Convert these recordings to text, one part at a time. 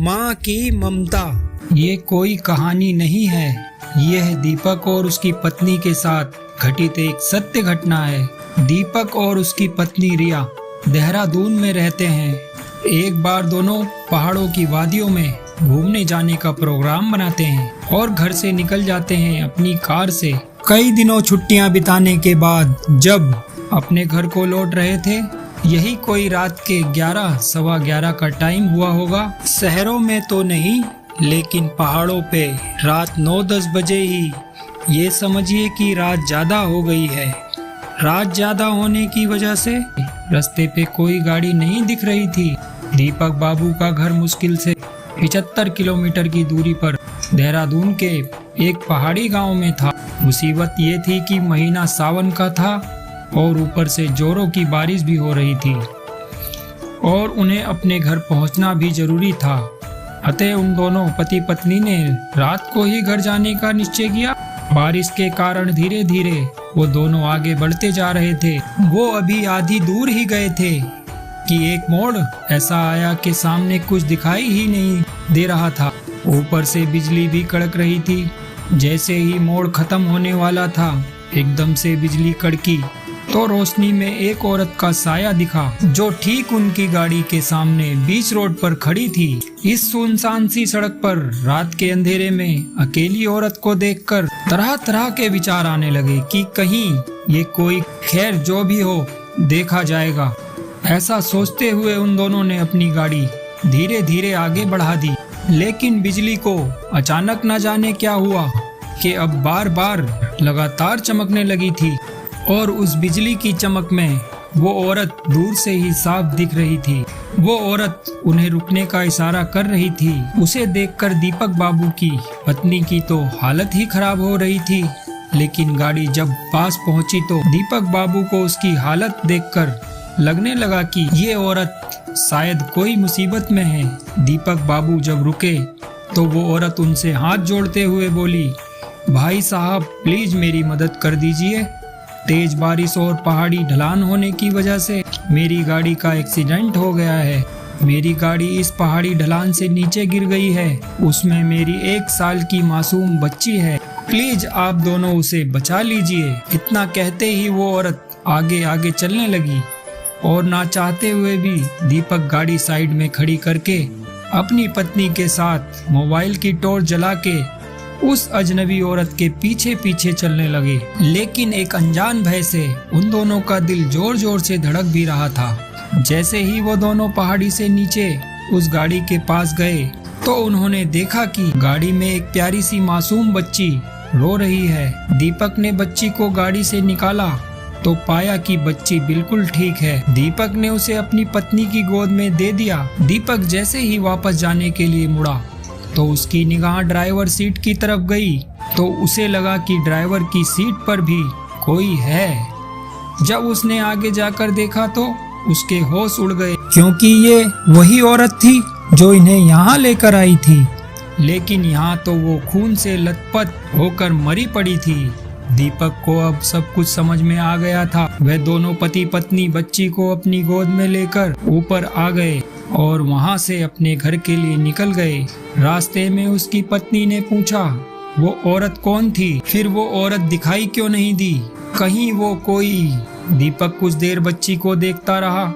माँ की ममता। ये कोई कहानी नहीं है, यह दीपक और उसकी पत्नी के साथ घटित एक सत्य घटना है। दीपक और उसकी पत्नी रिया देहरादून में रहते हैं। एक बार दोनों पहाड़ों की वादियों में घूमने जाने का प्रोग्राम बनाते हैं और घर से निकल जाते हैं अपनी कार से। कई दिनों छुट्टियां बिताने के बाद जब अपने घर को लौट रहे थे, यही कोई रात के 11 सवा 11 का टाइम हुआ होगा। शहरों में तो नहीं, लेकिन पहाड़ों पे रात 9-10 बजे ही ये समझिए कि रात ज्यादा हो गई है। रात ज्यादा होने की वजह से रास्ते पे कोई गाड़ी नहीं दिख रही थी। दीपक बाबू का घर मुश्किल से 75 किलोमीटर की दूरी पर देहरादून के एक पहाड़ी गांव में था। मुसीबत ये थी कि महीना सावन का था और ऊपर से जोरों की बारिश भी हो रही थी और उन्हें अपने घर पहुंचना भी जरूरी था। अतः उन दोनों पति पत्नी ने रात को ही घर जाने का निश्चय किया। बारिश के कारण धीरे धीरे वो दोनों आगे बढ़ते जा रहे थे। वो अभी आधी दूर ही गए थे कि एक मोड़ ऐसा आया कि सामने कुछ दिखाई ही नहीं दे रहा था। ऊपर से बिजली भी कड़क रही थी। जैसे ही मोड़ खत्म होने वाला था, एकदम से बिजली कड़की तो रोशनी में एक औरत का साया दिखा, जो ठीक उनकी गाड़ी के सामने बीच रोड पर खड़ी थी। इस सुनसान सी सड़क पर रात के अंधेरे में अकेली औरत को देखकर तरह तरह के विचार आने लगे कि कहीं ये कोई खैर जो भी हो देखा जाएगा। ऐसा सोचते हुए उन दोनों ने अपनी गाड़ी धीरे धीरे आगे बढ़ा दी। लेकिन बिजली को अचानक न जाने क्या हुआ कि अब बार बार लगातार चमकने लगी थी और उस बिजली की चमक में वो औरत दूर से ही साफ दिख रही थी। वो औरत उन्हें रुकने का इशारा कर रही थी। उसे देखकर दीपक बाबू की पत्नी की तो हालत ही खराब हो रही थी। लेकिन गाड़ी जब पास पहुंची तो दीपक बाबू को उसकी हालत देखकर लगने लगा कि ये औरत शायद कोई मुसीबत में है। दीपक बाबू जब रुके तो वो औरत उनसे हाथ जोड़ते हुए बोली, भाई साहब प्लीज मेरी मदद कर दीजिए। तेज बारिश और पहाड़ी ढलान होने की वजह से मेरी गाड़ी का एक्सीडेंट हो गया है। मेरी गाड़ी इस पहाड़ी ढलान से नीचे गिर गई है। उसमें मेरी 1 साल की मासूम बच्ची है। प्लीज आप दोनों उसे बचा लीजिए। इतना कहते ही वो औरत आगे आगे चलने लगी और ना चाहते हुए भी दीपक गाड़ी साइड में खड़ी करके अपनी पत्नी के साथ मोबाइल की टॉर्च जला के उस अजनबी औरत के पीछे पीछे चलने लगे। लेकिन एक अनजान भय से उन दोनों का दिल जोर जोर से धड़क भी रहा था। जैसे ही वो दोनों पहाड़ी से नीचे उस गाड़ी के पास गए तो उन्होंने देखा कि गाड़ी में एक प्यारी सी मासूम बच्ची रो रही है। दीपक ने बच्ची को गाड़ी से निकाला तो पाया कि बच्ची बिल्कुल ठीक है। दीपक ने उसे अपनी पत्नी की गोद में दे दिया। दीपक जैसे ही वापस जाने के लिए मुड़ा तो उसकी निगाह ड्राइवर सीट की तरफ गई तो उसे लगा कि ड्राइवर की सीट पर भी कोई है। जब उसने आगे जाकर देखा तो उसके होश उड़ गए, क्योंकि ये वही औरत थी जो इन्हें यहाँ लेकर आई थी। लेकिन यहाँ तो वो खून से लथपथ होकर मरी पड़ी थी। दीपक को अब सब कुछ समझ में आ गया था। वह दोनों पति पत्नी बच्ची को अपनी गोद में लेकर ऊपर आ गए और वहां से अपने घर के लिए निकल गए। रास्ते में उसकी पत्नी ने पूछा वो औरत कौन थी, फिर वो औरत दिखाई क्यों नहीं दी, कहीं वो कोई। दीपक कुछ देर बच्ची को देखता रहा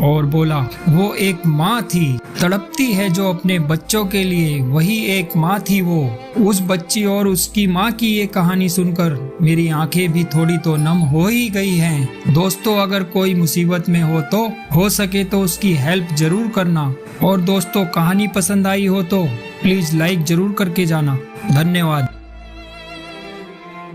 और बोला वो एक माँ थी, तड़पती है जो अपने बच्चों के लिए, वही एक माँ थी वो। उस बच्ची और उसकी माँ की ये कहानी सुनकर मेरी आंखें भी थोड़ी तो नम हो ही गई हैं। दोस्तों अगर कोई मुसीबत में हो सके तो उसकी हेल्प जरूर करना। और दोस्तों कहानी पसंद आई हो तो प्लीज लाइक जरूर करके जाना। धन्यवाद।